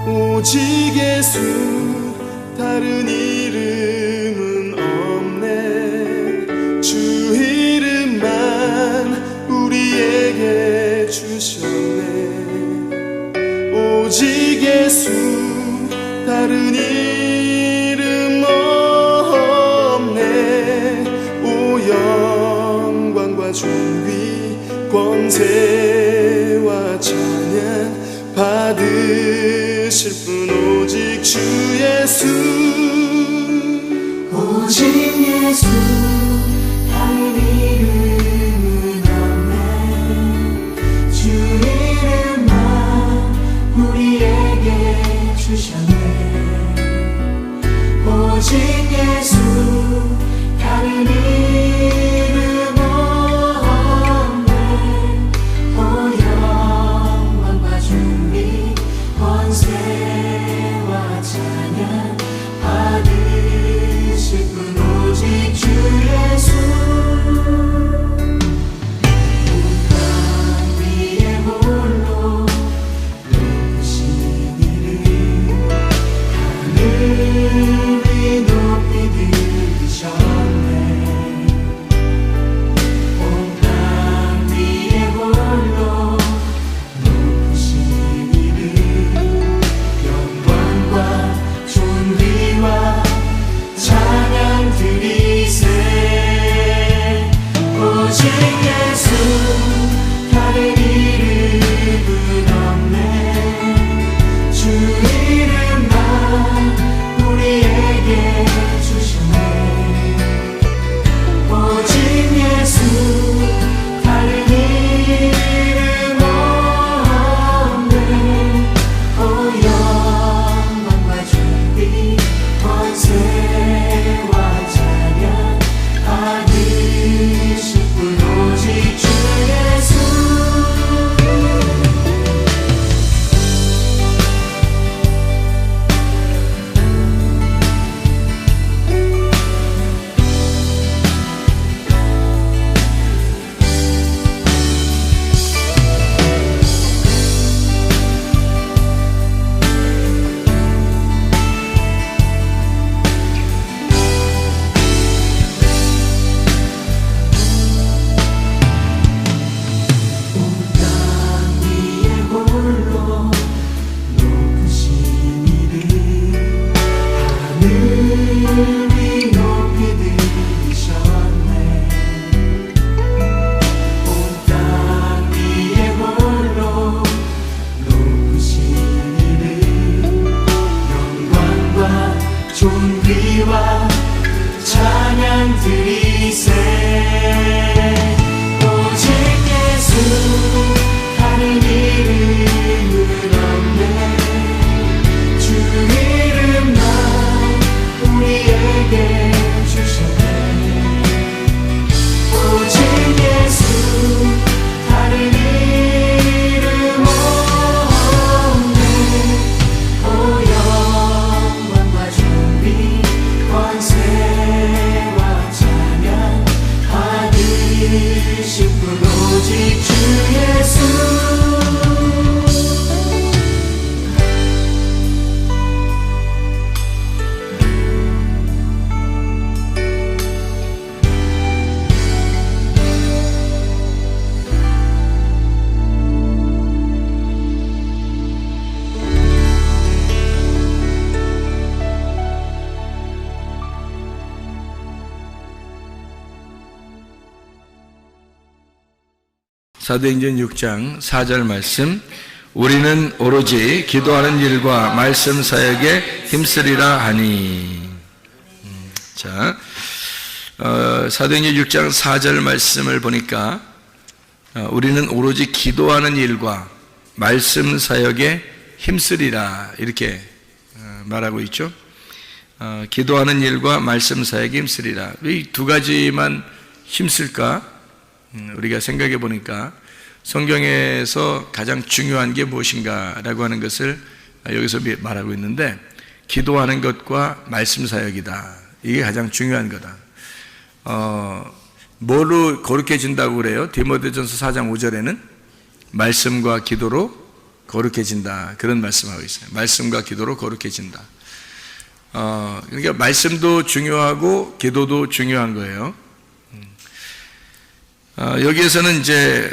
오직 예수 다른 이름은 없네. 주 이름만 우리에게 주셨네. 오직 예수 다른 이름 없네. 오 영광과 존귀 권세와 찬양 받으실 분 오직 주 예수. 오직 예수 다른 이름은 없네. 주 이름만 우리에게 주셨네. 오직 예수 다른 이름 없네. 오 영광과 존귀 권세와 찬양 받으실 분 오직 주 예수. 땅 위에 홀로 높으신 이름 하늘이 높이 들으셨네. 온 땅 위에 홀로 높으신 이름 영광과 존귀와 찬양 드리세. 오직 예수 다른 이름은 없네. 주 이름만 우리에게 주셨네. 오직 예수 다른 이름 없네. 오 영광과 존귀 권세와 찬양 받으실 분 오직 주 예수. 땅 위에 홀로 높으신 이름 하늘이 높이 들으셨네. 온 땅 위에 홀로 높으신 이름 영광과 존귀와 찬양 드리세. 오직 예수 다른 이름은 없네. 주 이름만 우리에게 주셨네. 오직 예수 다른 이름 없네. 오 영광과 존귀 권세와 찬양 받으실 분 오직 주 예수. 사도행전 6장 4절 말씀. 우리는 오로지 기도하는 일과 말씀 사역에 힘쓰리라 하니. 자, 사도행전 6장 4절 말씀을 보니까 우리는 오로지 기도하는 일과 말씀 사역에 힘쓰리라 이렇게 말하고 있죠. 기도하는 일과 말씀 사역에 힘쓰리라. 왜 이 두 가지만 힘쓸까? 우리가 생각해 보니까 성경에서 가장 중요한 게 무엇인가라고 하는 것을 여기서 말하고 있는데, 기도하는 것과 말씀 사역이다. 이게 가장 중요한 거다. 뭐로 거룩해진다고 그래요? 디모데전서 4장 5절에는 말씀과 기도로 거룩해진다. 그런 말씀하고 있어요. 말씀과 기도로 거룩해진다. 그러니까 말씀도 중요하고 기도도 중요한 거예요. 여기에서는 이제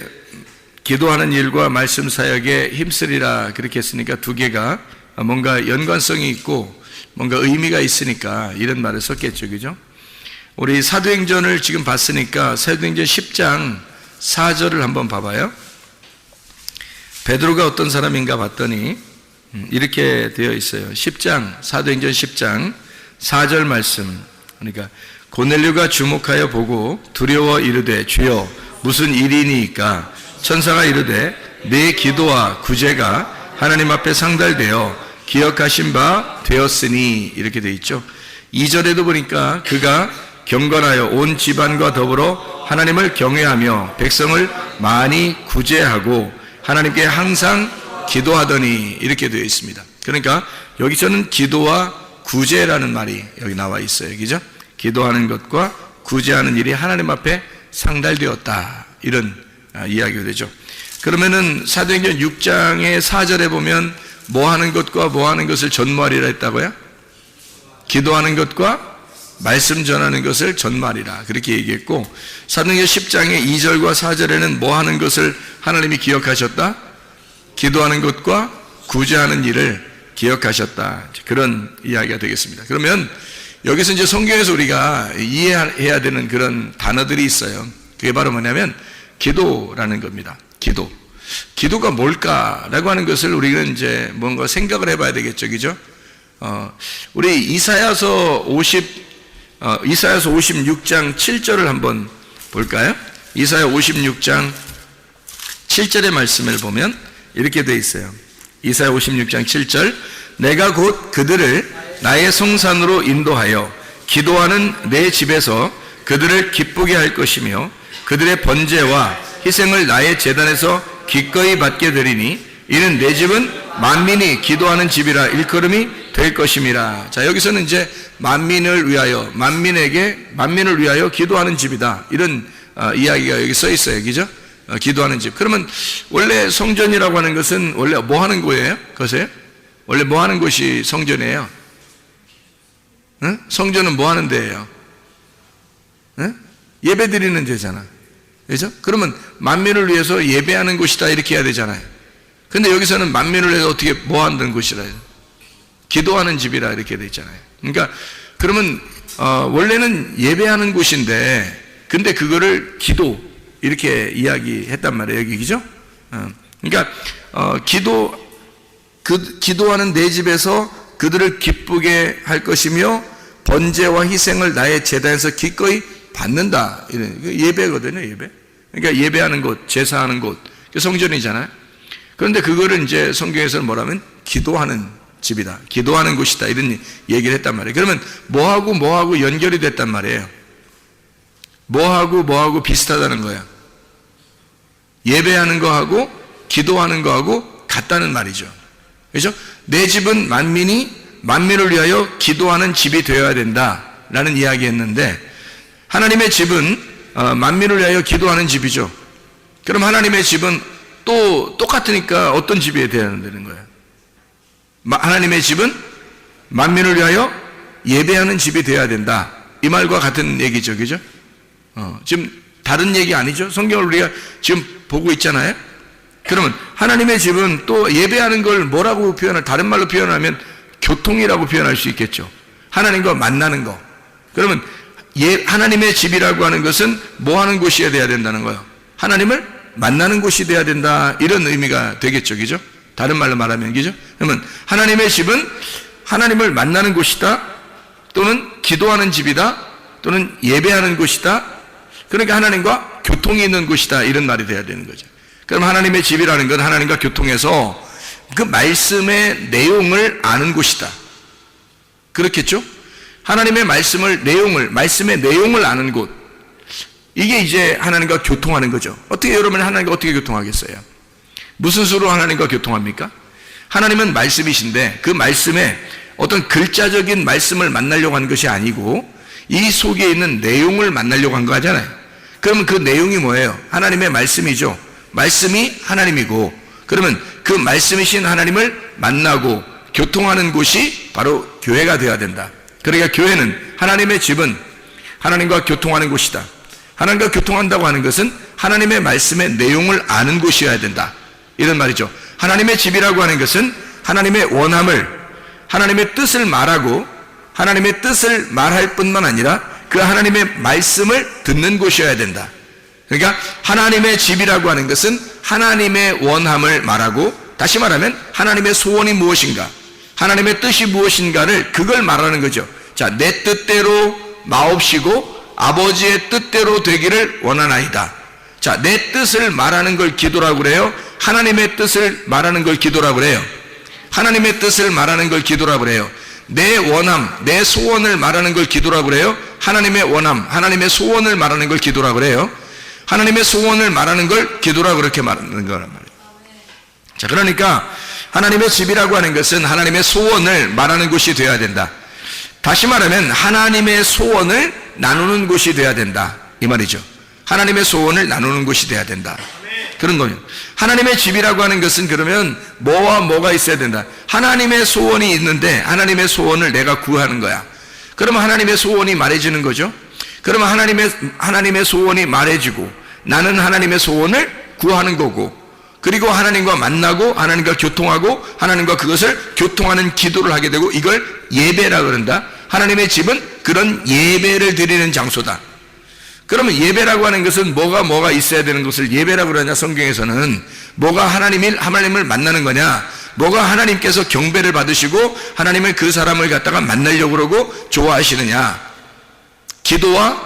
기도하는 일과 말씀 사역에 힘쓰리라 그렇게 했으니까 두 개가 뭔가 연관성이 있고 뭔가 의미가 있으니까 이런 말을 썼겠죠. 그죠? 우리 사도행전을 지금 봤으니까 사도행전 10장 4절을 한번 봐봐요. 베드로가 어떤 사람인가 봤더니 이렇게 되어 있어요. 10장, 사도행전 10장 4절 말씀. 그러니까 고넬료가 주목하여 보고 두려워 이르되 주여 무슨 일이니까? 천사가 이르되 내 기도와 구제가 하나님 앞에 상달되어 기억하신 바 되었으니 이렇게 되어 있죠. 2절에도 보니까 그가 경건하여 온 집안과 더불어 하나님을 경외하며 백성을 많이 구제하고 하나님께 항상 기도하더니 이렇게 되어 있습니다. 그러니까 여기서는 기도와 구제라는 말이 여기 나와 있어요. 그죠? 기도하는 것과 구제하는 일이 하나님 앞에 상달되었다. 이런 이야기가 되죠. 그러면은 사도행전 6장의 4절에 보면 뭐 하는 것과 뭐 하는 것을 전무하리라 했다고요? 기도하는 것과 말씀 전하는 것을 전무하리라 그렇게 얘기했고, 사도행전 10장의 2절과 4절에는 뭐 하는 것을 하나님이 기억하셨다? 기도하는 것과 구제하는 일을 기억하셨다. 그런 이야기가 되겠습니다. 그러면 여기서 이제 성경에서 우리가 이해해야 되는 그런 단어들이 있어요. 그게 바로 뭐냐면 기도라는 겁니다. 기도가 뭘까라고 하는 것을 우리는 이제 뭔가 생각을 해봐야 되겠죠, 그죠? 우리 이사야서 56장 7절을 한번 볼까요? 이사야 56장 7절의 말씀을 보면 이렇게 돼 있어요. 이사야 56장 7절, 내가 곧 그들을 나의 성산으로 인도하여 기도하는 내 집에서 그들을 기쁘게 할 것이며 그들의 번제와 희생을 나의 제단에서 기꺼이 받게 되리니 이는 내 집은 만민이 기도하는 집이라 일컬음이 될 것임이라. 자, 여기서는 이제 만민을 위하여 기도하는 집이다. 이런 이야기가 여기 써 있어요. 그죠? 기도하는 집. 그러면 원래 성전이라고 하는 것은 원래 뭐 하는 거예요? 그것이에요? 원래 뭐 하는 곳이 성전이에요? 응? 성전은 뭐 하는 데예요? 응? 예배 드리는 데잖아. 그죠? 그러면 만민을 위해서 예배하는 곳이다 이렇게 해야 되잖아요. 근데 여기서는 만민을 위해서 어떻게 뭐 하는 곳이라 해요? 기도하는 집이라 이렇게 돼 있잖아요. 그러니까 그러면 원래는 예배하는 곳인데 근데 그거를 기도 이렇게 이야기했단 말이에요. 여기 그죠? 그러니까 기도하는 내 집에서 그들을 기쁘게 할 것이며 번제와 희생을 나의 제단에서 기꺼이 받는다. 이런 예배거든요, 예배. 그러니까 예배하는 곳, 제사하는 곳, 성전이잖아요. 그런데 그거를 이제 성경에서는 뭐라면 기도하는 집이다, 기도하는 곳이다 이런 얘기를 했단 말이에요. 그러면 뭐하고 연결이 됐단 말이에요. 뭐하고 비슷하다는 거예요. 예배하는 거하고 기도하는 거하고 같다는 말이죠. 그렇죠? 내 집은 만민을 위하여 기도하는 집이 되어야 된다라는 이야기했는데 하나님의 집은 만민을 위하여 기도하는 집이죠. 그럼 하나님의 집은 또 똑같으니까 어떤 집이 되어야 되는 거예요? 하나님의 집은 만민을 위하여 예배하는 집이 되어야 된다. 이 말과 같은 얘기죠. 그죠? 지금 다른 얘기 아니죠? 성경을 우리가 지금 보고 있잖아요. 그러면 하나님의 집은 또 예배하는 걸 뭐라고 다른 말로 표현하면 교통이라고 표현할 수 있겠죠. 하나님과 만나는 거. 그러면 하나님의 집이라고 하는 것은 뭐 하는 곳이어야 돼야 된다는 거예요? 하나님을 만나는 곳이 돼야 된다. 이런 의미가 되겠죠. 그죠? 다른 말로 말하면, 그죠? 그러면 하나님의 집은 하나님을 만나는 곳이다. 또는 기도하는 집이다. 또는 예배하는 곳이다. 그러니까 하나님과 교통이 있는 곳이다. 이런 말이 돼야 되는 거죠. 그럼 하나님의 집이라는 건 하나님과 교통해서 그 말씀의 내용을 아는 곳이다. 그렇겠죠? 하나님의 말씀의 내용을 아는 곳. 이게 이제 하나님과 교통하는 거죠. 어떻게 여러분 하나님과 어떻게 교통하겠어요? 무슨 수로 하나님과 교통합니까? 하나님은 말씀이신데 그 말씀에 어떤 글자적인 말씀을 만나려고 하는 것이 아니고 이 속에 있는 내용을 만나려고 한 거 하잖아요. 그러면 그 내용이 뭐예요? 하나님의 말씀이죠. 말씀이 하나님이고 그러면 그 말씀이신 하나님을 만나고 교통하는 곳이 바로 교회가 되어야 된다. 그러니까 교회는, 하나님의 집은 하나님과 교통하는 곳이다. 하나님과 교통한다고 하는 것은 하나님의 말씀의 내용을 아는 곳이어야 된다, 이런 말이죠. 하나님의 집이라고 하는 것은 하나님의 원함을, 하나님의 뜻을 말하고 하나님의 뜻을 말할 뿐만 아니라 그 하나님의 말씀을 듣는 곳이어야 된다. 그러니까 하나님의 집이라고 하는 것은 하나님의 원함을 말하고, 다시 말하면 하나님의 소원이 무엇인가, 하나님의 뜻이 무엇인가를, 그걸 말하는 거죠. 자, 내 뜻대로 마옵시고 아버지의 뜻대로 되기를 원하나이다. 자, 내 뜻을 말하는 걸 기도라고 그래요? 하나님의 뜻을 말하는 걸 기도라고 그래요? 하나님의 뜻을 말하는 걸 기도라고 그래요? 내 원함, 내 소원을 말하는 걸 기도라고 그래요? 하나님의 원함, 하나님의 소원을 말하는 걸 기도라고 그래요? 하나님의 소원을 말하는 걸 기도라고 그렇게 말하는 거란 말이에요. 자, 그러니까 하나님의 집이라고 하는 것은 하나님의 소원을 말하는 곳이 되어야 된다. 다시 말하면 하나님의 소원을 나누는 곳이 되어야 된다, 이 말이죠. 하나님의 소원을 나누는 곳이 되어야 된다, 그런 거예요. 하나님의 집이라고 하는 것은 그러면 뭐와 뭐가 있어야 된다. 하나님의 소원이 있는데 하나님의 소원을 내가 구하는 거야. 그러면 하나님의 소원이 말해지는 거죠. 그러면 하나님의 소원이 말해지고 나는 하나님의 소원을 구하는 거고, 그리고 하나님과 만나고 하나님과 교통하고 하나님과 그것을 교통하는 기도를 하게 되고, 이걸 예배라 그런다. 하나님의 집은 그런 예배를 드리는 장소다. 그러면 예배라고 하는 것은 뭐가 있어야 되는 것을 예배라고 그러냐, 성경에서는. 뭐가 하나님을 만나는 거냐, 뭐가 하나님께서 경배를 받으시고 하나님은 그 사람을 갖다가 만나려고 그러고 좋아하시느냐, 기도와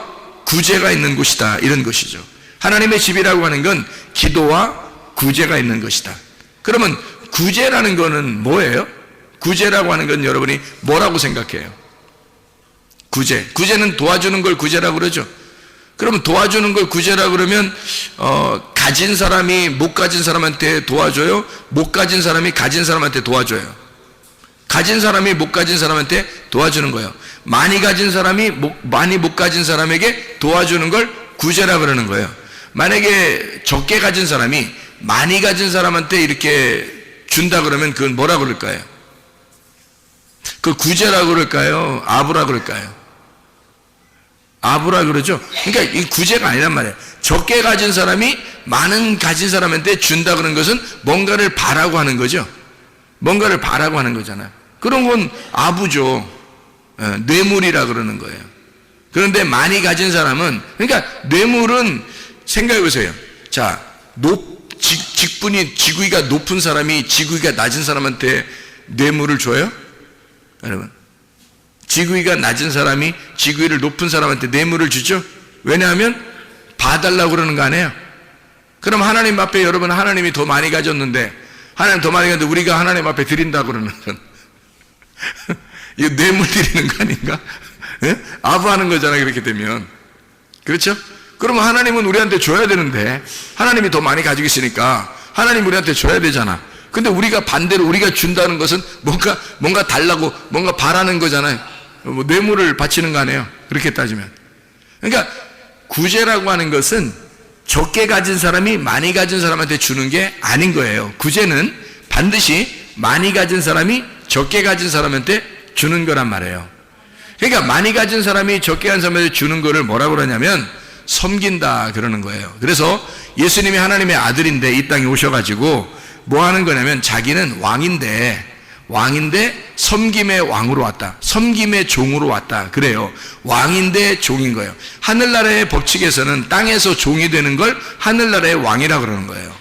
구제가 있는 곳이다, 이런 것이죠. 하나님의 집이라고 하는 건 기도와 구제가 있는 것이다. 그러면 구제라는 거는 뭐예요? 구제라고 하는 건 여러분이 뭐라고 생각해요? 구제는 도와주는 걸 구제라고 그러죠. 그러면 도와주는 걸 구제라고 그러면 가진 사람이 못 가진 사람한테 도와줘요? 못 가진 사람이 가진 사람한테 도와줘요? 가진 사람이 못 가진 사람한테 도와주는 거예요. 많이 가진 사람이 많이 못 가진 사람에게 도와주는 걸 구제라고 그러는 거예요. 만약에 적게 가진 사람이 많이 가진 사람한테 이렇게 준다 그러면 그건 뭐라고 그럴까요? 그 구제라고 그럴까요? 아부라고 그럴까요? 아부라 그러죠. 그러니까 이 구제가 아니란 말이에요. 적게 가진 사람이 많은 가진 사람한테 준다 그런 것은 뭔가를 바라고 하는 거죠. 뭔가를 바라고 하는 거잖아요. 그런 건 아부죠. 뇌물이라 그러는 거예요. 그런데 많이 가진 사람은, 그러니까 뇌물은 생각해 보세요. 자, 지구위가 높은 사람이 지구위가 낮은 사람한테 뇌물을 줘요? 여러분, 지구위가 낮은 사람이 지구위를 높은 사람한테 뇌물을 주죠? 왜냐하면 봐달라고 그러는 거 아니에요? 그럼 하나님 앞에, 여러분, 하나님이 더 많이 가졌는데, 하나님 더 많이 가졌는데 우리가 하나님 앞에 드린다 그러는 건 이거 뇌물 드리는 거 아닌가? 예? 아부하는 거잖아요, 그렇게 되면. 그렇죠? 그러면 하나님은 우리한테 줘야 되는데, 하나님이 더 많이 가지고 있으니까 하나님 우리한테 줘야 되잖아. 근데 우리가 반대로 우리가 준다는 것은 뭔가 달라고, 뭔가 바라는 거잖아요. 뭐 뇌물을 바치는 거 아니에요, 그렇게 따지면. 그러니까 구제라고 하는 것은 적게 가진 사람이 많이 가진 사람한테 주는 게 아닌 거예요. 구제는 반드시 많이 가진 사람이 적게 가진 사람한테 주는 거란 말이에요. 그러니까 많이 가진 사람이 적게 가진 사람한테 주는 거를 뭐라고 그러냐면 섬긴다 그러는 거예요. 그래서 예수님이 하나님의 아들인데 이 땅에 오셔가지고 뭐 하는 거냐면, 자기는 왕인데 섬김의 왕으로 왔다, 섬김의 종으로 왔다 그래요. 왕인데 종인 거예요. 하늘나라의 법칙에서는 땅에서 종이 되는 걸 하늘나라의 왕이라 그러는 거예요.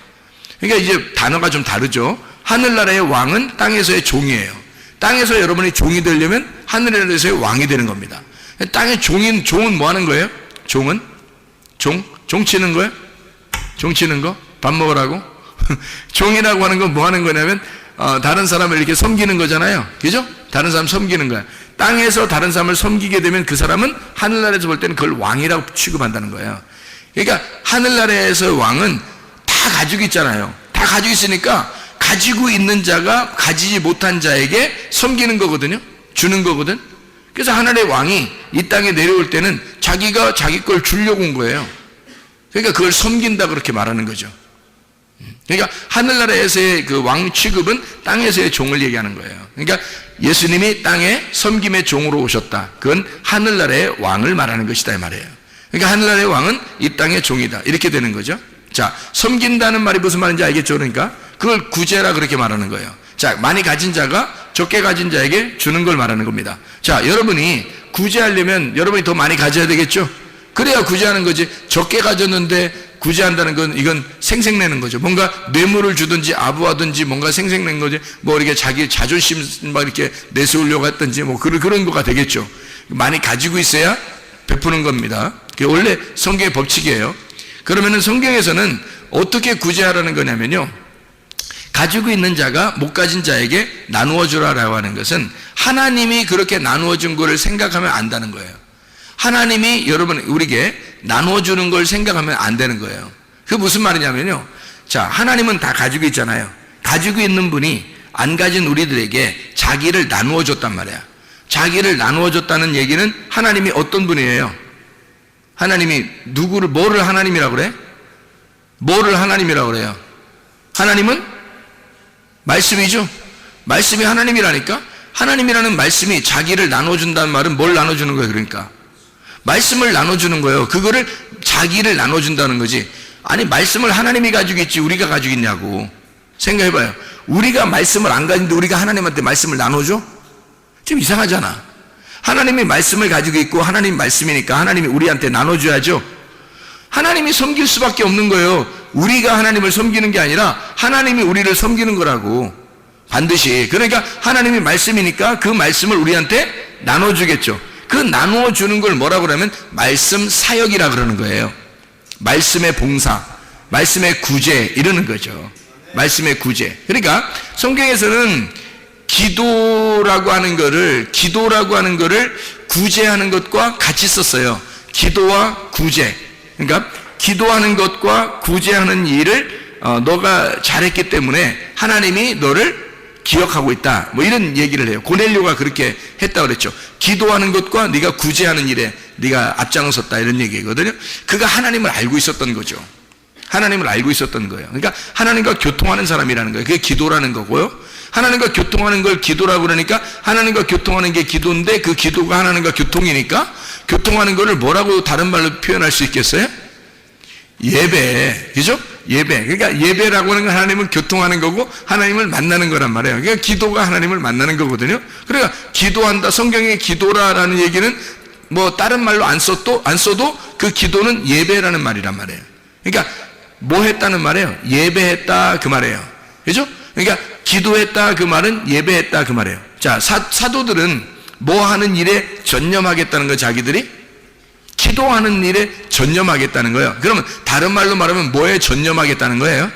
그러니까 이제 단어가 좀 다르죠. 하늘나라의 왕은 땅에서의 종이에요. 땅에서 여러분이 종이 되려면 하늘나라에서의 왕이 되는 겁니다. 땅의 종은 뭐 하는 거예요? 종은? 종 치는 거예요? 종 치는 거? 밥 먹으라고? 종이라고 하는 건 뭐 하는 거냐면 다른 사람을 이렇게 섬기는 거잖아요. 그죠? 다른 사람 섬기는 거야. 땅에서 다른 사람을 섬기게 되면 그 사람은 하늘나라에서 볼 때는 그걸 왕이라고 취급한다는 거예요. 그러니까 하늘나라에서 왕은 다 가지고 있잖아요. 다 가지고 있으니까 가지고 있는 자가 가지지 못한 자에게 섬기는 거거든요. 주는 거거든. 그래서 하늘의 왕이 이 땅에 내려올 때는 자기가 자기 걸 주려고 온 거예요. 그러니까 그걸 섬긴다 그렇게 말하는 거죠. 그러니까 하늘나라에서의 그 왕 취급은 땅에서의 종을 얘기하는 거예요. 그러니까 예수님이 땅에 섬김의 종으로 오셨다. 그건 하늘나라의 왕을 말하는 것이다 이 말이에요. 그러니까 하늘나라의 왕은 이 땅의 종이다. 이렇게 되는 거죠. 자, 섬긴다는 말이 무슨 말인지 알겠죠? 그러니까 그걸 구제라 그렇게 말하는 거예요. 자, 많이 가진 자가 적게 가진 자에게 주는 걸 말하는 겁니다. 자, 여러분이 구제하려면 여러분이 더 많이 가져야 되겠죠? 그래야 구제하는 거지. 적게 가졌는데 구제한다는 건 이건 생색내는 거죠. 뭔가 뇌물을 주든지 아부하든지 뭔가 생색낸 거지. 뭐 이렇게 자기 자존심 막 이렇게 내세우려고 했든지 뭐 그런 거가 되겠죠. 많이 가지고 있어야 베푸는 겁니다. 그게 원래 성경의 법칙이에요. 그러면은 성경에서는 어떻게 구제하라는 거냐면요. 가지고 있는 자가 못 가진 자에게 나누어 주라라고 하는 것은 하나님이 그렇게 나누어 준 거를 생각하면 안다는 거예요. 하나님이 여러분 우리에게 나누어 주는 걸 생각하면 안 되는 거예요. 그게 무슨 말이냐면요. 자, 하나님은 다 가지고 있잖아요. 가지고 있는 분이 안 가진 우리들에게 자기를 나누어 줬단 말이야. 자기를 나누어 줬다는 얘기는 하나님이 어떤 분이에요? 하나님이 뭐를 하나님이라고 그래? 뭐를 하나님이라고 그래요? 하나님은 말씀이죠. 말씀이 하나님이라니까. 하나님이라는 말씀이 자기를 나눠준다는 말은 뭘 나눠주는 거예요? 그러니까 말씀을 나눠주는 거예요. 그거를 자기를 나눠준다는 거지. 아니 말씀을 하나님이 가지고 있지 우리가 가지고 있냐고. 생각해봐요. 우리가 말씀을 안 가지는데 우리가 하나님한테 말씀을 나눠줘? 좀 이상하잖아. 하나님이 말씀을 가지고 있고 하나님 말씀이니까 하나님이 우리한테 나눠줘야죠. 하나님이 섬길 수밖에 없는 거예요. 우리가 하나님을 섬기는 게 아니라 하나님이 우리를 섬기는 거라고. 반드시. 그러니까 하나님이 말씀이니까 그 말씀을 우리한테 나눠주겠죠. 그 나누어 주는 걸 뭐라고 그러면 말씀 사역이라 그러는 거예요. 말씀의 봉사, 말씀의 구제 이러는 거죠. 말씀의 구제. 그러니까 성경에서는 기도라고 하는 거를 구제하는 것과 같이 썼어요. 기도와 구제. 그러니까 기도하는 것과 구제하는 일을 너가 잘했기 때문에 하나님이 너를 기억하고 있다. 뭐 이런 얘기를 해요. 고넬료가 그렇게 했다고 그랬죠. 기도하는 것과 네가 구제하는 일에 네가 앞장섰다 이런 얘기거든요. 그가 하나님을 알고 있었던 거죠. 하나님을 알고 있었던 거예요. 그러니까 하나님과 교통하는 사람이라는 거예요. 그게 기도라는 거고요. 하나님과 교통하는 걸 기도라고 그러니까 하나님과 교통하는 게 기도인데 그 기도가 하나님과 교통이니까 교통하는 거를 뭐라고 다른 말로 표현할 수 있겠어요? 예배. 그죠? 예배. 그러니까 예배라고 하는 건 하나님을 교통하는 거고 하나님을 만나는 거란 말이에요. 그러니까 기도가 하나님을 만나는 거거든요. 그러니까 기도한다. 성경의 기도라라는 얘기는 뭐 다른 말로 안 써도 그 기도는 예배라는 말이란 말이에요. 그러니까 뭐 했다는 말이에요? 예배했다 그 말이에요. 그죠? 그러니까 기도했다 그 말은 예배했다 그 말이에요. 자, 사도들은 뭐 하는 일에 전념하겠다는 거 자기들이? 기도하는 일에 전념하겠다는 거예요. 그러면 다른 말로 말하면 뭐에 전념하겠다는 거예요?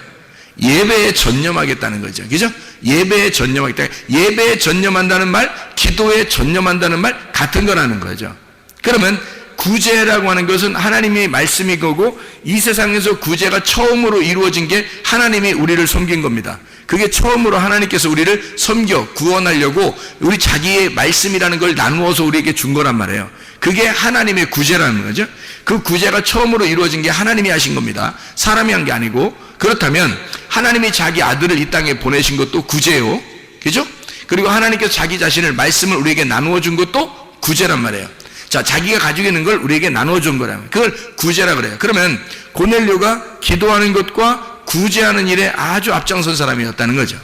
예배에 전념하겠다는 거죠. 그죠? 예배에 전념하겠다. 예배에 전념한다는 말, 기도에 전념한다는 말 같은 거라는 거죠. 그러면 구제라고 하는 것은 하나님의 말씀이 거고 이 세상에서 구제가 처음으로 이루어진 게 하나님이 우리를 섬긴 겁니다. 그게 처음으로 하나님께서 우리를 섬겨 구원하려고 우리 자기의 말씀이라는 걸 나누어서 우리에게 준 거란 말이에요. 그게 하나님의 구제라는 거죠. 그 구제가 처음으로 이루어진 게 하나님이 하신 겁니다. 사람이 한 게 아니고. 그렇다면 하나님이 자기 아들을 이 땅에 보내신 것도 구제요. 그죠? 그리고 하나님께서 자기 자신을 말씀을 우리에게 나누어 준 것도 구제란 말이에요. 자, 자기가 가지고 있는 걸 우리에게 나누어 준 거라면 그걸 구제라 그래요. 그러면 고넬료가 기도하는 것과 구제하는 일에 아주 앞장선 사람이었다는 거죠.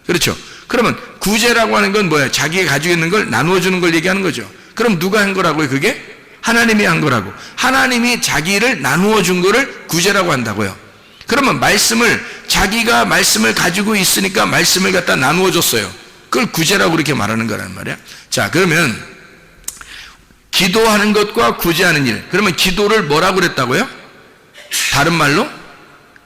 그렇죠? 그러면 구제라고 하는 건 뭐야? 자기가 가지고 있는 걸 나누어 주는 걸 얘기하는 거죠. 그럼 누가 한 거라고요? 그게? 하나님이 한 거라고. 하나님이 자기를 나누어 준 거를 구제라고 한다고요. 그러면 자기가 말씀을 가지고 있으니까 말씀을 갖다 나누어 줬어요. 그걸 구제라고 그렇게 말하는 거란 말이야. 자, 그러면 기도하는 것과 구제하는 일. 그러면 기도를 뭐라고 그랬다고요? 다른 말로?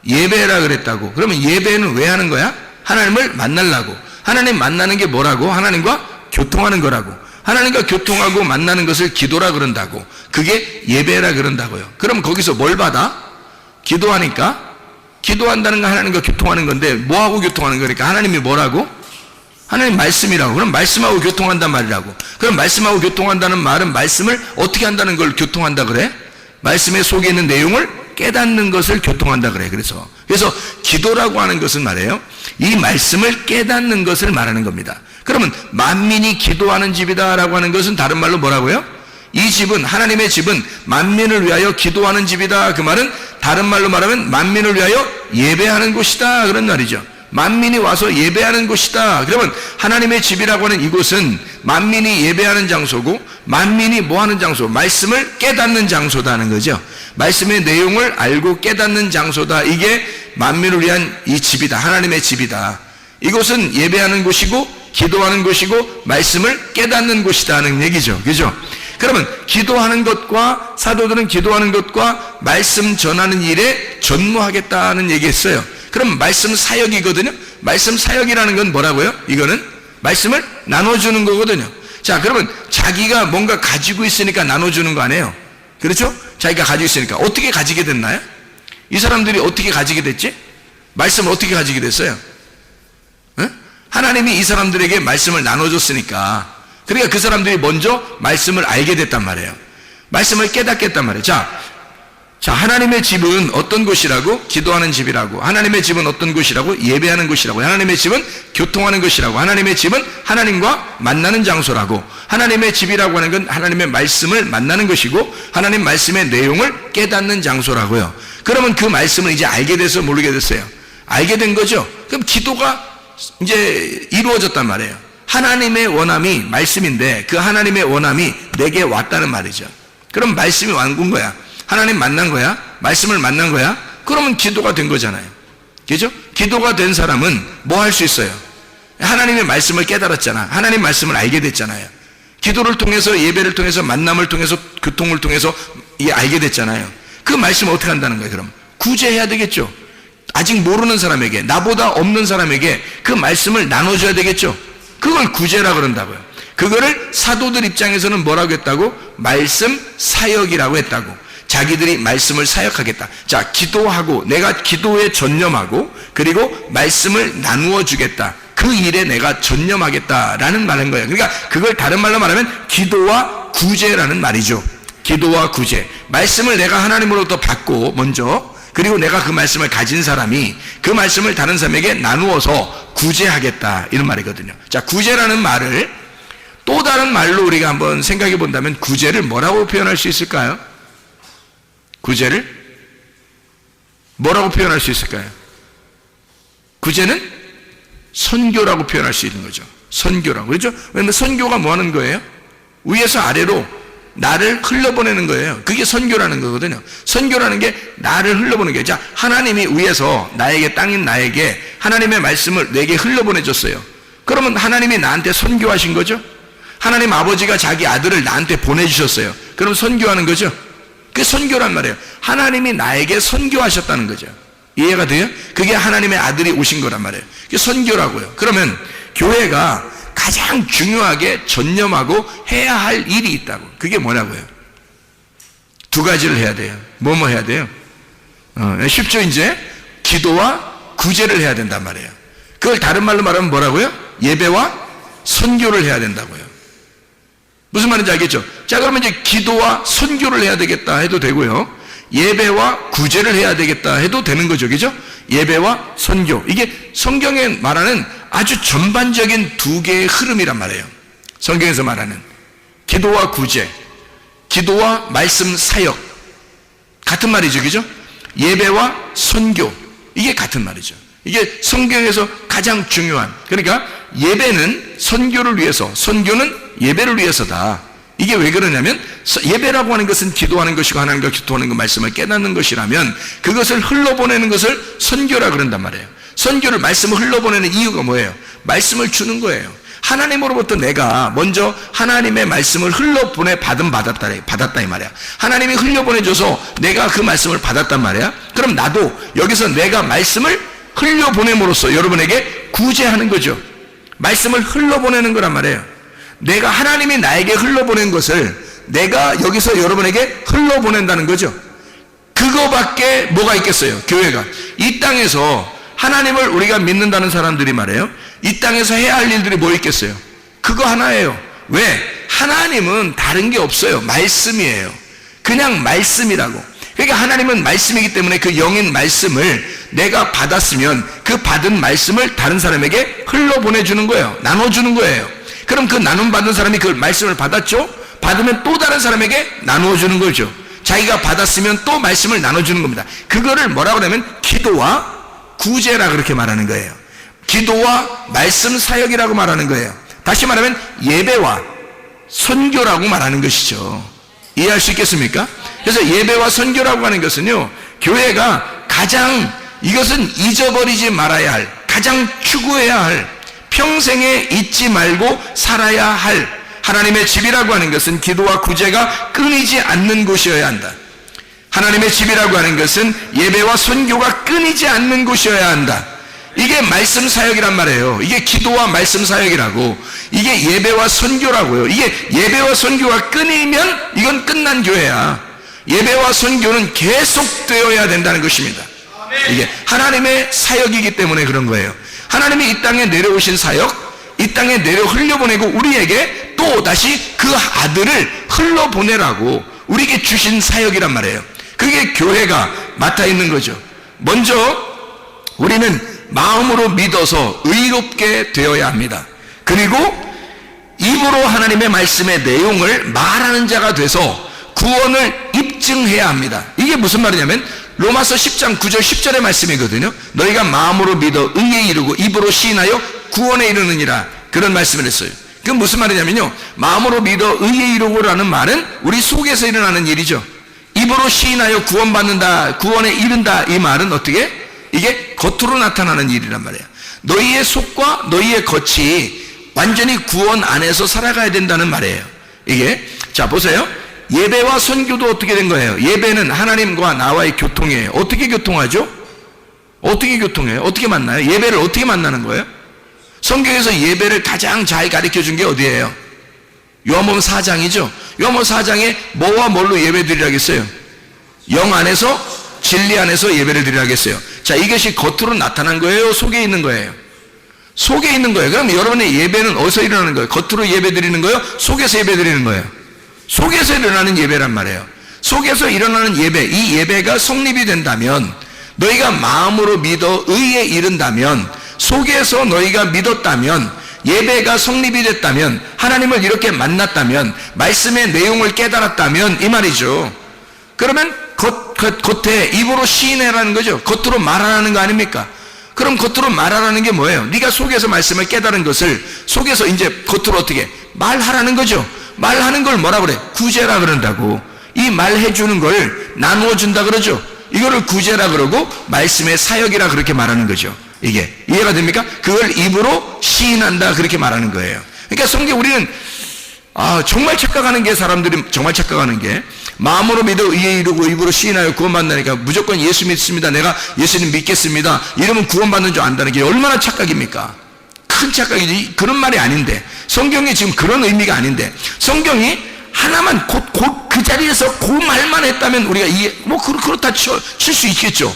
예배라 그랬다고. 그러면 예배는 왜 하는 거야? 하나님을 만나려고. 하나님 만나는 게 뭐라고? 하나님과 교통하는 거라고. 하나님과 교통하고 만나는 것을 기도라 그런다고. 그게 예배라 그런다고요. 그럼 거기서 뭘 받아? 기도하니까. 기도한다는 건 하나님과 교통하는 건데 뭐하고 교통하는 거니까 하나님이 뭐라고? 하나님 말씀이라고. 그럼 말씀하고 교통한단 말이라고. 그럼 말씀하고 교통한다는 말은 말씀을 어떻게 한다는 걸 교통한다 그래? 말씀의 속에 있는 내용을 깨닫는 것을 교통한다 그래. 그래서 그래서 기도라고 하는 것은 말이에요, 이 말씀을 깨닫는 것을 말하는 겁니다. 그러면 만민이 기도하는 집이다라고 하는 것은 다른 말로 뭐라고요? 이 집은, 하나님의 집은 만민을 위하여 기도하는 집이다. 그 말은 다른 말로 말하면 만민을 위하여 예배하는 곳이다, 그런 말이죠. 만민이 와서 예배하는 곳이다. 그러면 하나님의 집이라고 하는 이곳은 만민이 예배하는 장소고, 만민이 뭐 하는 장소? 말씀을 깨닫는 장소다는 거죠. 말씀의 내용을 알고 깨닫는 장소다. 이게 만민을 위한 이 집이다. 하나님의 집이다. 이곳은 예배하는 곳이고 기도하는 곳이고 말씀을 깨닫는 곳이다는 얘기죠. 그죠? 그러면 기도하는 것과, 사도들은 기도하는 것과 말씀 전하는 일에 전무하겠다는 얘기했어요. 그럼 말씀 사역이거든요. 말씀 사역이라는 건 뭐라고요? 이거는 말씀을 나눠주는 거거든요. 자, 그러면 자기가 뭔가 가지고 있으니까 나눠주는 거 아니에요? 그렇죠? 자기가 가지고 있으니까. 어떻게 가지게 됐나요? 이 사람들이 어떻게 가지게 됐지? 말씀을 어떻게 가지게 됐어요? 응? 하나님이 이 사람들에게 말씀을 나눠줬으니까, 그러니까 그 사람들이 먼저 말씀을 알게 됐단 말이에요. 말씀을 깨닫겠단 말이에요. 자, 하나님의 집은 어떤 곳이라고? 기도하는 집이라고. 하나님의 집은 어떤 곳이라고? 예배하는 곳이라고. 하나님의 집은 교통하는 곳이라고. 하나님의 집은 하나님과 만나는 장소라고. 하나님의 집이라고 하는 건 하나님의 말씀을 만나는 것이고, 하나님 말씀의 내용을 깨닫는 장소라고요. 그러면 그 말씀을 이제 알게 돼서 모르게 됐어요. 알게 된 거죠. 그럼 기도가 이제 이루어졌단 말이에요. 하나님의 원함이 말씀인데 그 하나님의 원함이 내게 왔다는 말이죠. 그럼 말씀이 온 거야. 하나님 만난 거야. 말씀을 만난 거야. 그러면 기도가 된 거잖아요. 그죠? 기도가 된 사람은 뭐 할 수 있어요? 하나님의 말씀을 깨달았잖아. 하나님 말씀을 알게 됐잖아요. 기도를 통해서, 예배를 통해서, 만남을 통해서, 교통을 통해서 이게 알게 됐잖아요. 그 말씀을 어떻게 한다는 거예요? 그럼 구제해야 되겠죠. 아직 모르는 사람에게, 나보다 없는 사람에게 그 말씀을 나눠줘야 되겠죠. 그걸 구제라 그런다고요. 그거를 사도들 입장에서는 뭐라고 했다고? 말씀 사역이라고 했다고. 자기들이 말씀을 사역하겠다. 자, 기도하고, 내가 기도에 전념하고, 그리고 말씀을 나누어 주겠다. 그 일에 내가 전념하겠다라는 말인 거예요. 그러니까 그걸 다른 말로 말하면 기도와 구제라는 말이죠. 기도와 구제. 말씀을 내가 하나님으로부터 받고 먼저, 그리고 내가 그 말씀을 가진 사람이 그 말씀을 다른 사람에게 나누어서 구제하겠다, 이런 말이거든요. 자, 구제라는 말을 또 다른 말로 우리가 한번 생각해 본다면 구제를 뭐라고 표현할 수 있을까요? 구제를 뭐라고 표현할 수 있을까요? 구제는 선교라고 표현할 수 있는 거죠. 선교라고. 그렇죠? 왜냐면 선교가 뭐 하는 거예요? 위에서 아래로 나를 흘러보내는 거예요. 그게 선교라는 거거든요. 선교라는 게 나를 흘러보내는 거예요. 자, 하나님이 위에서 나에게, 땅인 나에게 하나님의 말씀을 내게 흘러보내줬어요. 그러면 하나님이 나한테 선교하신 거죠? 하나님 아버지가 자기 아들을 나한테 보내주셨어요. 그럼 선교하는 거죠? 그게 선교란 말이에요. 하나님이 나에게 선교하셨다는 거죠. 이해가 돼요? 그게 하나님의 아들이 오신 거란 말이에요. 그게 선교라고요. 그러면 교회가 가장 중요하게 전념하고 해야 할 일이 있다고. 그게 뭐냐고요? 두 가지를 해야 돼요. 뭐뭐 해야 돼요? 쉽죠, 이제? 기도와 구제를 해야 된단 말이에요. 그걸 다른 말로 말하면 뭐라고요? 예배와 선교를 해야 된다고요. 무슨 말인지 알겠죠? 자, 그러면 이제 기도와 선교를 해야 되겠다 해도 되고요. 예배와 구제를 해야 되겠다 해도 되는 거죠. 그죠? 예배와 선교. 이게 성경에 말하는 아주 전반적인 두 개의 흐름이란 말이에요. 성경에서 말하는 기도와 구제, 기도와 말씀 사역. 같은 말이죠. 그죠? 예배와 선교. 이게 같은 말이죠. 이게 성경에서 가장 중요한, 그러니까 예배는 선교를 위해서, 선교는 예배를 위해서다. 이게 왜 그러냐면 예배라고 하는 것은 기도하는 것이고 하나님과 기도하는 것, 말씀을 깨닫는 것이라면 그것을 흘러보내는 것을 선교라 그런단 말이에요. 선교를, 말씀을 흘러보내는 이유가 뭐예요? 말씀을 주는 거예요. 하나님으로부터 내가 먼저 하나님의 말씀을 받았다 이 말이야. 하나님이 흘려보내줘서 내가 그 말씀을 받았단 말이야. 그럼 나도 여기서 내가 말씀을 흘려보냄으로써 여러분에게 구제하는 거죠. 말씀을 흘러보내는 거란 말이에요. 내가, 하나님이 나에게 흘러보낸 것을 내가 여기서 여러분에게 흘러보낸다는 거죠. 그거밖에 뭐가 있겠어요? 교회가 이 땅에서 하나님을 우리가 믿는다는 사람들이 말이에요, 이 땅에서 해야 할 일들이 뭐 있겠어요? 그거 하나예요. 왜? 하나님은 다른 게 없어요. 말씀이에요. 그냥 말씀이라고. 그러니까 하나님은 말씀이기 때문에 그 영인 말씀을 내가 받았으면 그 받은 말씀을 다른 사람에게 흘러보내주는 거예요. 나눠주는 거예요. 그럼 그 나눔 받은 사람이 그 말씀을 받았죠? 받으면 또 다른 사람에게 나누어주는 거죠. 자기가 받았으면 또 말씀을 나눠주는 겁니다. 그거를 뭐라고 하냐면 기도와 구제라 그렇게 말하는 거예요. 기도와 말씀 사역이라고 말하는 거예요. 다시 말하면 예배와 선교라고 말하는 것이죠. 이해할 수 있겠습니까? 그래서 예배와 선교라고 하는 것은요, 교회가 가장 이것은 잊어버리지 말아야 할, 가장 추구해야 할, 평생에 잊지 말고 살아야 할 하나님의 집이라고 하는 것은 기도와 구제가 끊이지 않는 곳이어야 한다. 하나님의 집이라고 하는 것은 예배와 선교가 끊이지 않는 곳이어야 한다. 이게 말씀 사역이란 말이에요. 이게 기도와 말씀 사역이라고. 이게 예배와 선교라고요. 이게 예배와 선교가 끊이면 이건 끝난 교회야. 예배와 선교는 계속되어야 된다는 것입니다. 이게 하나님의 사역이기 때문에 그런 거예요. 하나님이 이 땅에 내려오신 사역, 이 땅에 내려 흘려보내고 우리에게 또 다시 그 아들을 흘러보내라고 우리에게 주신 사역이란 말이에요. 그게 교회가 맡아 있는 거죠. 먼저 우리는 마음으로 믿어서 의롭게 되어야 합니다. 그리고 입으로 하나님의 말씀의 내용을 말하는 자가 돼서 구원을 입증해야 합니다. 이게 무슨 말이냐면 로마서 10장 9절 10절의 말씀이거든요. 너희가 마음으로 믿어 의에 이르고 입으로 시인하여 구원에 이르느니라, 그런 말씀을 했어요. 그건 무슨 말이냐면요, 마음으로 믿어 의에 이르고라는 말은 우리 속에서 일어나는 일이죠. 입으로 시인하여 구원받는다, 구원에 이른다, 이 말은 어떻게? 이게 겉으로 나타나는 일이란 말이에요. 너희의 속과 너희의 겉이 완전히 구원 안에서 살아가야 된다는 말이에요. 이게 자 보세요. 예배와 선교도 어떻게 된 거예요? 예배는 하나님과 나와의 교통이에요. 어떻게 교통하죠? 어떻게 교통해요? 어떻게 만나요? 예배를 어떻게 만나는 거예요? 성경에서 예배를 가장 잘 가르쳐 준 게 어디예요? 요한복음 4장이죠. 요한복음 4장에 뭐와 뭘로 예배 드리라겠어요? 영 안에서 진리 안에서 예배를 드리라겠어요. 자, 이것이 겉으로 나타난 거예요? 속에 있는 거예요? 속에 있는 거예요. 그럼 여러분의 예배는 어디서 일어나는 거예요? 겉으로 예배 드리는 거예요? 속에서 예배 드리는 거예요? 속에서 일어나는 예배란 말이에요. 속에서 일어나는 예배, 이 예배가 성립이 된다면, 너희가 마음으로 믿어 의에 이른다면, 속에서 너희가 믿었다면, 예배가 성립이 됐다면, 하나님을 이렇게 말씀의 내용을 깨달았다면 이 말이죠. 그러면 겉에 입으로 시인해라는 거죠. 겉으로 말하라는 거 아닙니까? 그럼 겉으로 말하라는 게 뭐예요? 네가 속에서 말씀을 깨달은 것을 속에서 이제 겉으로 어떻게 말하라는 거죠. 말하는 걸 뭐라 그래? 구제라 그런다고. 이 말해주는 걸 나누어 준다 그러죠. 이거를 구제라 그러고 말씀의 사역이라 그렇게 말하는 거죠. 이게 이해가 됩니까? 그걸 입으로 시인한다 그렇게 말하는 거예요. 그러니까 성경 우리는 정말 착각하는 게, 사람들이 정말 착각하는 게, 마음으로 믿어 의에 이르고 입으로 시인하여 구원받는다니까 무조건 예수 믿습니다, 내가 예수님 믿겠습니다, 이러면 구원받는 줄 안다는 게 얼마나 착각입니까? 큰 착각이지. 그런 말이 아닌데, 성경이 지금 그런 의미가 아닌데, 성경이 하나만 곧 그 자리에서 그 말만 했다면 우리가 그렇다 칠 수 있겠죠.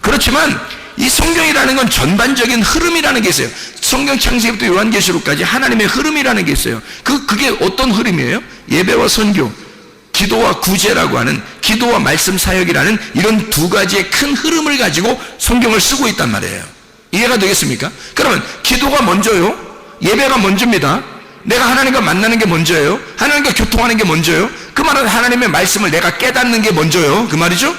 그렇지만 이 성경이라는 건 전반적인 흐름이라는 게 있어요. 성경 창세기부터 요한계시록까지 하나님의 흐름이라는 게 있어요. 그게 어떤 흐름이에요? 예배와 선교, 기도와 구제라고 하는, 기도와 말씀 사역이라는 이런 두 가지의 큰 흐름을 가지고 성경을 쓰고 있단 말이에요. 이해가 되겠습니까? 그러면 기도가 먼저요? 예배가 먼저입니다. 내가 하나님과 만나는 게 먼저예요. 하나님과 교통하는 게 먼저예요. 그 말은 하나님의 말씀을 내가 깨닫는 게 먼저예요. 그 말이죠?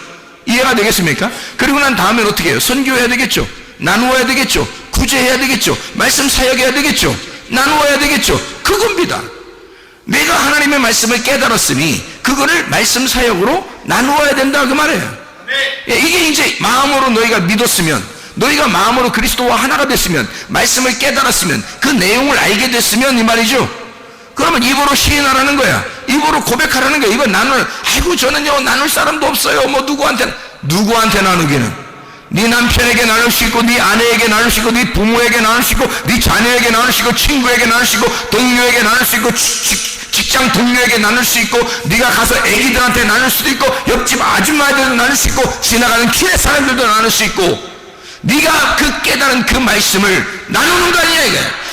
이해가 되겠습니까? 그리고 난 다음엔 어떻게 해요? 선교해야 되겠죠. 나누어야 되겠죠. 구제해야 되겠죠. 말씀 사역해야 되겠죠. 나누어야 되겠죠. 그겁니다. 내가 하나님의 말씀을 깨달았으니 그거를 말씀 사역으로 나누어야 된다 그 말이에요. 이게 이제 마음으로 너희가 믿었으면, 너희가 마음으로 그리스도와 하나가 됐으면, 말씀을 깨달았으면, 그 내용을 알게 됐으면 이 말이죠. 그러면 입으로 시인하라는 거야. 입으로 고백하라는 거야. 이건 저는요 나눌 사람도 없어요. 누구한테 나누기는? 네 남편에게 나눌 수 있고, 네 아내에게 나눌 수 있고, 네 부모에게 나눌 수 있고, 네 자녀에게 나눌 수 있고, 친구에게 나눌 수 있고, 동료에게 나눌 수 있고, 직장 동료에게 나눌 수 있고, 네가 가서 애기들한테 나눌 수도 있고, 옆집 아줌마들도 나눌 수 있고, 지나가는 길의 사람들도 나눌 수 있고, 네가 그 깨달은 그 말씀을 나누는 거 아니야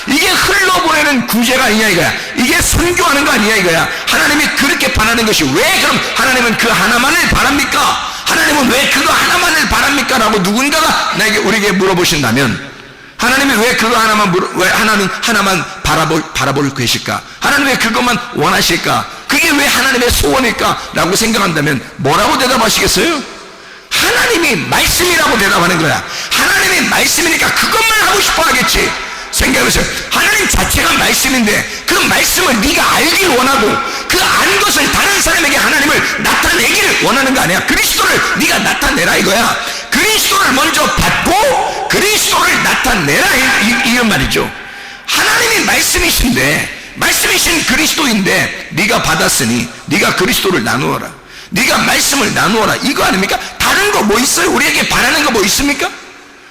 이게 흘러보내는 구제가 아니냐 이거야. 이게 선교하는 거 아니냐 이거야. 하나님이 그렇게 바라는 것이 왜 그럼 하나님은 그 하나만을 바랍니까? 하나님은 왜 그거 하나만을 바랍니까? 라고 누군가가 우리에게 물어보신다면, 하나님이 왜 그거 왜 하나만 바라볼 것일까? 하나님 왜 그것만 원하실까? 그게 왜 하나님의 소원일까? 라고 생각한다면 뭐라고 대답하시겠어요? 하나님이 말씀이라고 대답하는 거야. 하나님이 말씀이니까 그것만 하고 싶어 하겠지. 생각해보세요. 하나님 자체가 말씀인데 그 말씀을 네가 알길 원하고 그 안 것을 다른 사람에게 하나님을 나타내기를 원하는 거 아니야. 그리스도를 네가 나타내라 이거야. 그리스도를 먼저 받고 그리스도를 나타내라 이런 말이죠. 하나님이 말씀이신 그리스도인데 네가 받았으니 네가 그리스도를 나누어라. 네가 말씀을 나누어라. 이거 아닙니까? 다른 거 뭐 있어요? 우리에게 바라는 거 뭐 있습니까?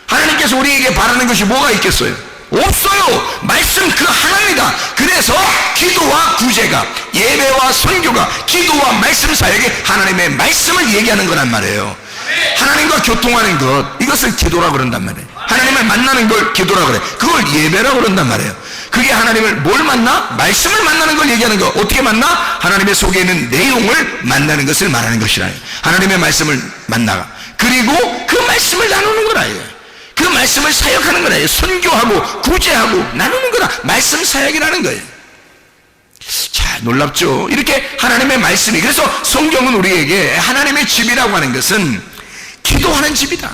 하나님께서 우리에게 바라는 것이 뭐가 있겠어요? 없어요. 말씀 그 하나입니다. 그래서 기도와 구제가, 예배와 선교가 기도와 말씀 사역에 하나님의 말씀을 얘기하는 거란 말이에요. 하나님과 교통하는 것, 이것을 기도라고 그런단 말이에요. 하나님을 만나는 걸 기도라고 그래. 그걸 예배라고 그런단 말이에요. 그게 하나님을 뭘 만나? 말씀을 만나는 걸 얘기하는 거. 어떻게 만나? 하나님의 속에 있는 내용을 만나는 것을 말하는 것이라. 하나님의 말씀을 만나가, 그리고 그 말씀을 나누는 거라. 그 말씀을 사역하는 거라. 선교하고 구제하고 나누는 거라. 말씀 사역이라는 거예요. 자, 놀랍죠? 이렇게 하나님의 말씀이, 그래서 성경은 우리에게 하나님의 집이라고 하는 것은 기도하는 집이다.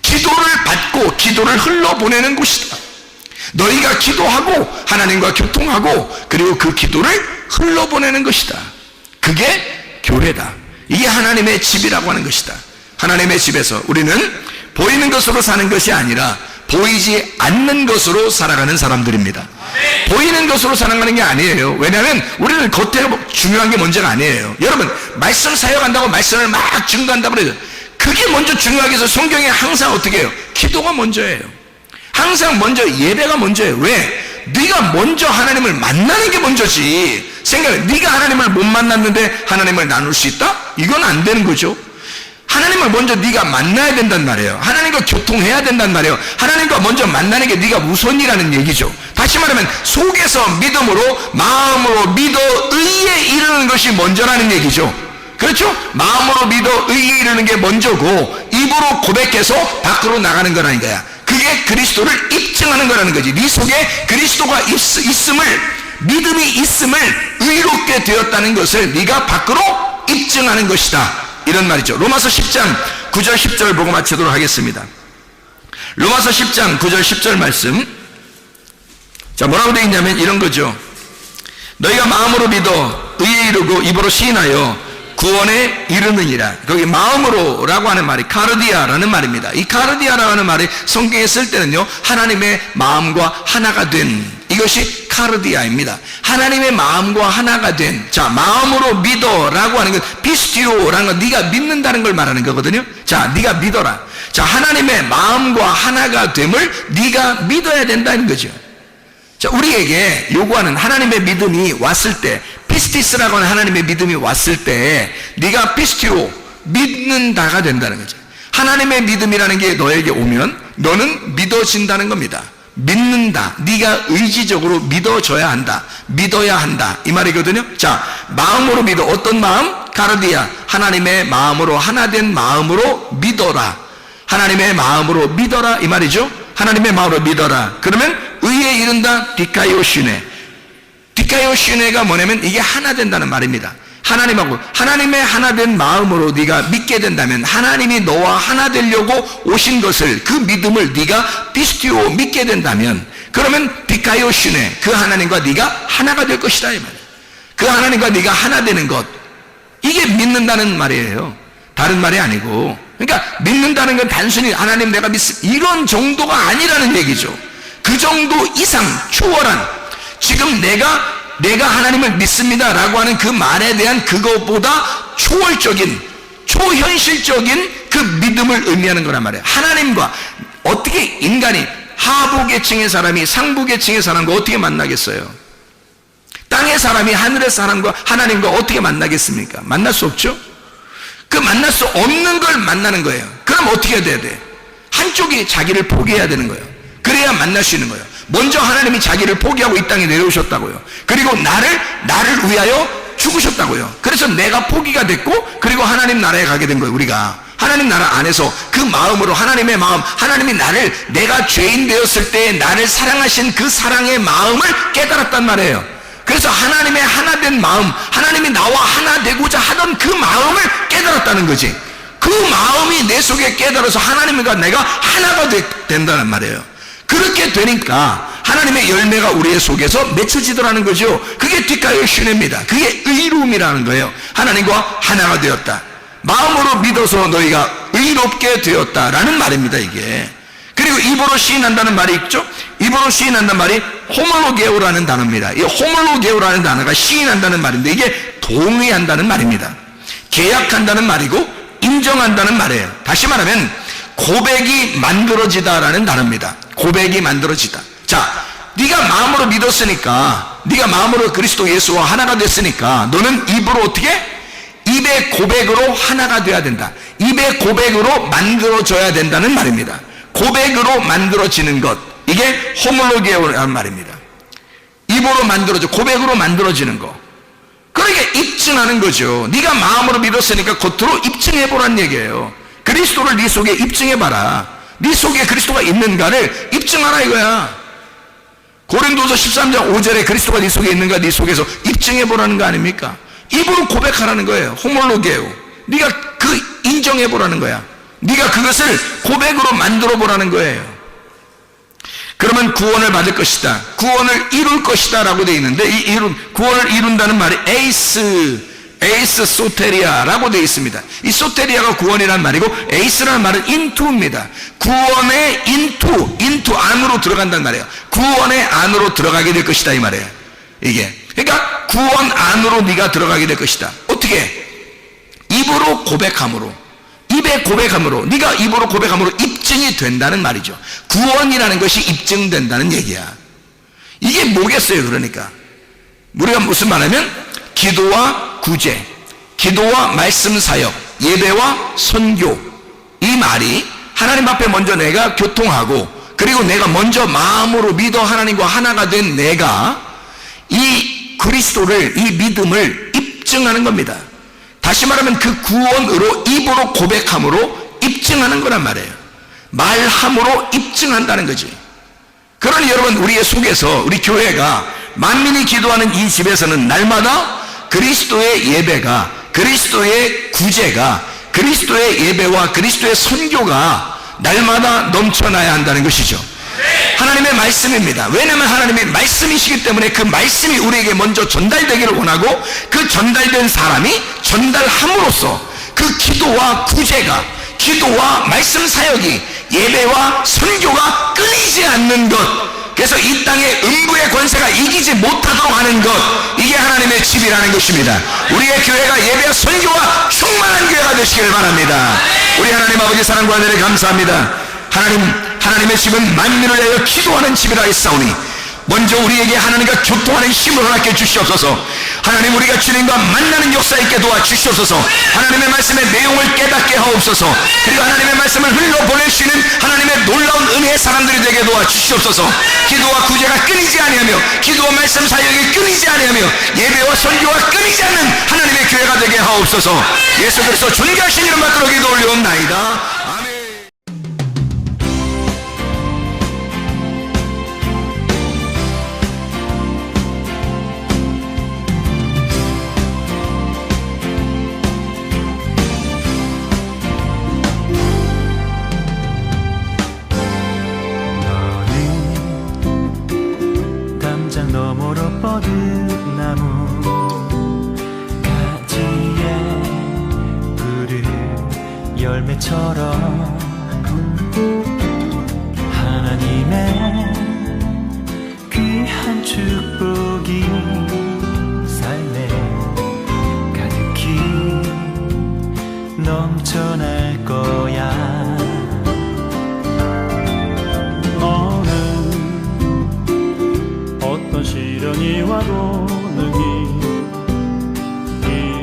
기도를 받고 기도를 흘러보내는 곳이다. 너희가 기도하고 하나님과 교통하고 그리고 그 기도를 흘러보내는 것이다. 그게 교회다. 이게 하나님의 집이라고 하는 것이다. 하나님의 집에서 우리는 보이는 것으로 사는 것이 아니라 보이지 않는 것으로 살아가는 사람들입니다. 보이는 것으로 살아가는 게 아니에요. 왜냐하면 우리는 겉에 중요한 게 문제가 아니에요. 여러분, 말씀 사역한다고 말씀을 막 증거한다고 그래요. 그게 먼저 중요하게 해서 성경에 항상 어떻게 해요? 기도가 먼저예요. 항상 먼저 예배가 먼저예요. 왜? 네가 먼저 하나님을 만나는 게 먼저지. 생각해. 네가 하나님을 못 만났는데 하나님을 나눌 수 있다? 이건 안 되는 거죠. 하나님을 먼저 네가 만나야 된단 말이에요. 하나님과 교통해야 된단 말이에요. 하나님과 먼저 만나는 게 네가 우선이라는 얘기죠. 다시 말하면 속에서 믿음으로, 마음으로 믿어 의에 이르는 것이 먼저라는 얘기죠. 그렇죠? 마음으로 믿어 의에 이르는 게 먼저고 입으로 고백해서 밖으로 나가는 거라는 거야. 그게 그리스도를 입증하는 거라는 거지. 네 속에 그리스도가 있음을, 믿음이 있음을 의롭게 되었다는 것을 네가 밖으로 입증하는 것이다. 이런 말이죠. 로마서 10장 9절 10절 보고 마치도록 하겠습니다. 로마서 10장 9절 10절 말씀. 자, 뭐라고 되어 있냐면 이런 거죠. 너희가 마음으로 믿어 의에 이르고 입으로 시인하여 구원에 이르느니라. 거기 마음으로라고 하는 말이 카르디아라는 말입니다. 이 카르디아라고 하는 말이 성경에 쓸 때는요, 하나님의 마음과 하나가 된, 이것이 카르디아입니다. 하나님의 마음과 하나가 된, 자, 마음으로 믿어라고 하는 건 피스티오라는 건 네가 믿는다는 걸 말하는 거거든요. 자, 네가 믿어라. 자, 하나님의 마음과 하나가 됨을 네가 믿어야 된다는 거죠. 자, 우리에게 요구하는 하나님의 믿음이 왔을 때, 피스티스라고 하는 하나님의 믿음이 왔을 때 네가 피스티오, 믿는다가 된다는 거죠. 하나님의 믿음이라는 게 너에게 오면 너는 믿어진다는 겁니다. 믿는다. 네가 의지적으로 믿어줘야 한다. 믿어야 한다. 이 말이거든요. 자, 마음으로 믿어. 어떤 마음? 카르디아. 하나님의 마음으로, 하나된 마음으로 믿어라. 하나님의 마음으로 믿어라. 이 말이죠. 하나님의 마음으로 믿어라. 그러면 의에 이른다. 디카이오시네. 디카이오시네가 뭐냐면 이게 하나 된다는 말입니다. 하나님하고, 하나님의 하나된 마음으로 네가 믿게 된다면 하나님이 너와 하나 되려고 오신 것을, 그 믿음을 네가 피스티오 믿게 된다면, 그러면 디카이오시네, 그 하나님과 네가 하나가 될 것이다 이 말이에요. 그 하나님과 네가 하나 되는 것, 이게 믿는다는 말이에요. 다른 말이 아니고. 그러니까 믿는다는 건 단순히 하나님 내가 이런 정도가 아니라는 얘기죠. 그 정도 이상 초월한, 지금 내가 하나님을 믿습니다 라고 하는 그 말에 대한 그것보다 초월적인, 초현실적인 그 믿음을 의미하는 거란 말이에요. 하나님과 어떻게 인간이 하부 계층의 사람이 상부 계층의 사람과 어떻게 만나겠어요? 땅의 사람이 하늘의 사람과 하나님과 어떻게 만나겠습니까? 만날 수 없죠? 그 만날 수 없는 걸 만나는 거예요. 그럼 어떻게 해야 돼? 한쪽이 자기를 포기해야 되는 거예요. 그래야 만날 수 있는 거예요. 먼저 하나님이 자기를 포기하고 이 땅에 내려오셨다고요. 그리고 나를 위하여 죽으셨다고요. 그래서 내가 포기가 됐고, 그리고 하나님 나라에 가게 된 거예요. 우리가 하나님 나라 안에서 그 마음으로, 하나님의 마음, 하나님이 내가 죄인 되었을 때 나를 사랑하신 그 사랑의 마음을 깨달았단 말이에요. 그래서 하나님의 하나 된 마음, 하나님이 나와 하나 되고자 하던 그 마음을 깨달았다는 거지. 그 마음이 내 속에 깨달아서 하나님과 내가 하나가 된다는 말이에요. 그렇게 되니까 하나님의 열매가 우리의 속에서 맺혀지더라는 거죠. 그게 뒷가의 신뢰입니다. 그게 의로움이라는 거예요. 하나님과 하나가 되었다. 마음으로 믿어서 너희가 의롭게 되었다라는 말입니다, 이게. 그리고 입으로 시인한다는 말이 있죠. 입으로 시인한다는 말이 호몰로게오라는 단어입니다. 이 호몰로게오라는 단어가 시인한다는 말인데, 이게 동의한다는 말입니다. 계약한다는 말이고 인정한다는 말이에요. 다시 말하면 고백이 만들어지다라는 단어입니다. 고백이 만들어지다. 자, 네가 마음으로 믿었으니까, 네가 마음으로 그리스도 예수와 하나가 됐으니까 너는 입으로 어떻게? 입의 고백으로 하나가 돼야 된다. 입의 고백으로 만들어져야 된다는 말입니다. 고백으로 만들어지는 것, 이게 호몰로게오라는 말입니다. 입으로 만들어져, 고백으로 만들어지는 거. 그러니까 입증하는 거죠. 네가 마음으로 믿었으니까 겉으로 입증해보란 얘기예요. 그리스도를 네 속에 입증해봐라. 네 속에 그리스도가 있는가를 입증하라 이거야. 고린도서 13장 5절에 그리스도가 네 속에 있는가, 네 속에서 입증해보라는 거 아닙니까? 입으로 고백하라는 거예요. 호몰로게오. 네가 그 인정해보라는 거야. 네가 그것을 고백으로 만들어보라는 거예요. 그러면 구원을 받을 것이다, 구원을 이룰 것이다 라고 되어 있는데, 구원을 이룬다는 말이 에이스 소테리아라고 되어 있습니다. 이 소테리아가 구원이라는 말이고, 에이스라는 말은 인투입니다. 구원의 인투 안으로 들어간다는 말이에요. 구원의 안으로 들어가게 될 것이다 이 말이에요. 이게 그러니까 구원 안으로 네가 들어가게 될 것이다. 어떻게? 입으로 고백함으로, 입에 고백함으로, 네가 입으로 고백함으로 입증이 된다는 말이죠. 구원이라는 것이 입증된다는 얘기야. 이게 뭐겠어요? 그러니까 우리가 무슨 말하면 기도와 구제, 기도와 말씀 사역, 예배와 선교, 이 말이 하나님 앞에 먼저 내가 교통하고, 그리고 내가 먼저 마음으로 믿어 하나님과 하나가 된 내가 이 그리스도를, 이 믿음을 입증하는 겁니다. 다시 말하면 그 구원으로 입으로 고백함으로 입증하는 거란 말이에요. 말함으로 입증한다는 거지. 그러니 여러분, 우리의 속에서, 우리 교회가, 만민이 기도하는 이 집에서는 날마다 그리스도의 예배가, 그리스도의 구제가, 그리스도의 예배와 그리스도의 선교가 날마다 넘쳐나야 한다는 것이죠. 하나님의 말씀입니다. 왜냐하면 하나님의 말씀이시기 때문에 그 말씀이 우리에게 먼저 전달되기를 원하고, 그 전달된 사람이 전달함으로써 그 기도와 구제가, 기도와 말씀 사역이, 예배와 선교가 끊이지 않는 것, 그래서 이 땅의 음부의 권세가 이기지 못하도록 하는 것, 이게 하나님의 집이라는 것입니다. 우리의 교회가 예배와 선교와 충만한 교회가 되시기를 바랍니다. 우리 하나님 아버지 사랑과 은혜를 감사합니다. 하나님의 집은 만민을 위하여 기도하는 집이라 했사오니, 먼저 우리에게 하나님과 교통하는 힘을 허락해 주시옵소서. 하나님, 우리가 주님과 만나는 역사 있게 도와주시옵소서. 하나님의 말씀의 내용을 깨닫게 하옵소서. 그리고 하나님의 말씀을 흘러보낼 수 있는 하나님의 놀라운 은혜의 사람들이 되게 도와주시옵소서. 기도와 구제가 끊이지 아니하며, 기도와 말씀 사역이 끊이지 아니하며, 예배와 선교가 끊이지 않는 하나님의 교회가 되게 하옵소서. 예수 그리스도 존귀하신 이름 받들어 기도 올려옵나이다. 아멘. 너머로 뻗은 나무 가지에 푸른 열매처럼 하나님의 귀한 축복이 삶에 가득히 넘쳐날 거야. 어떤 시련이 와도 능히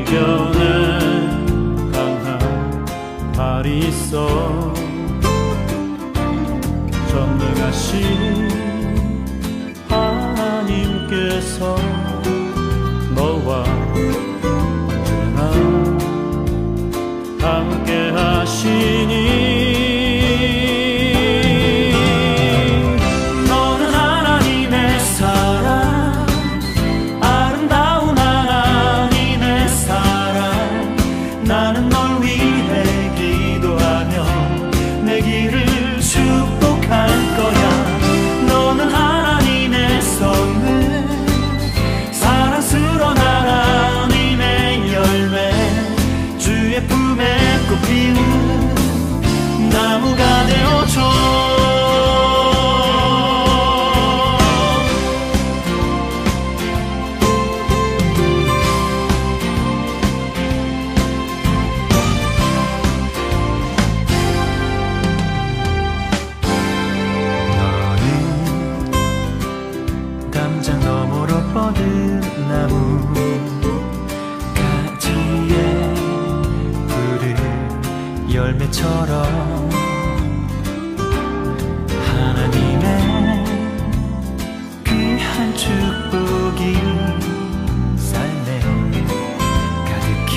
이겨낼 강한 발이 있어. 전능하신 위해서 너와 언제나 함께 하시니 너는 하나님의 사랑, 아름다운 하나님의 사랑. 나는 널 위해 기도하며 내 길을 축복할 거야. 너는 하나님의 선물, 사랑스러운 하나님의 열매, 주의 품에 꽃 피우는 나무가 되어줘. 담장 너머로 뻗은 나무 가지에 푸른 열매처럼 하나님의 귀한 축복이 삶에 가득히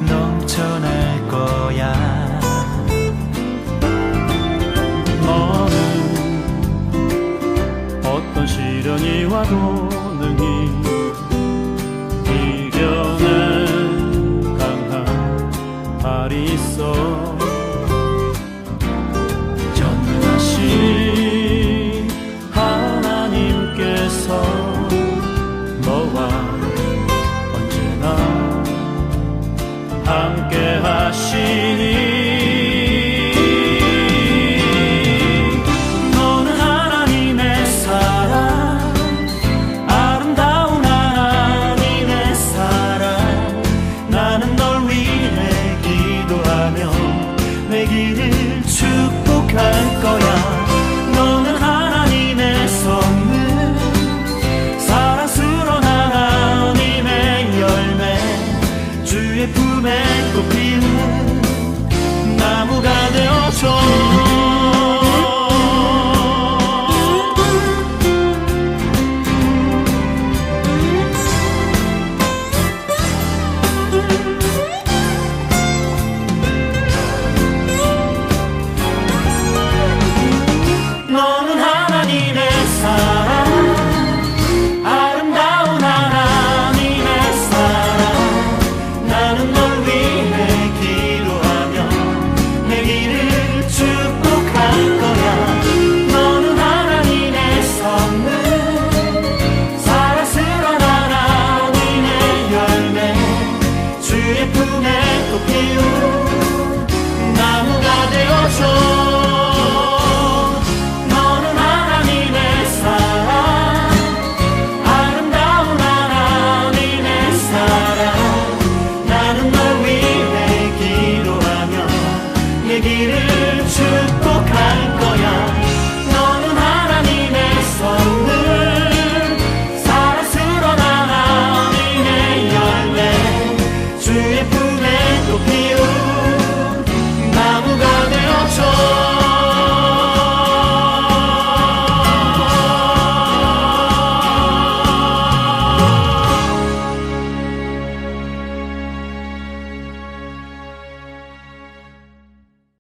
넘쳐날 거야. 어떤 시련이 와도 능히 이겨낼 강한 발이 있어.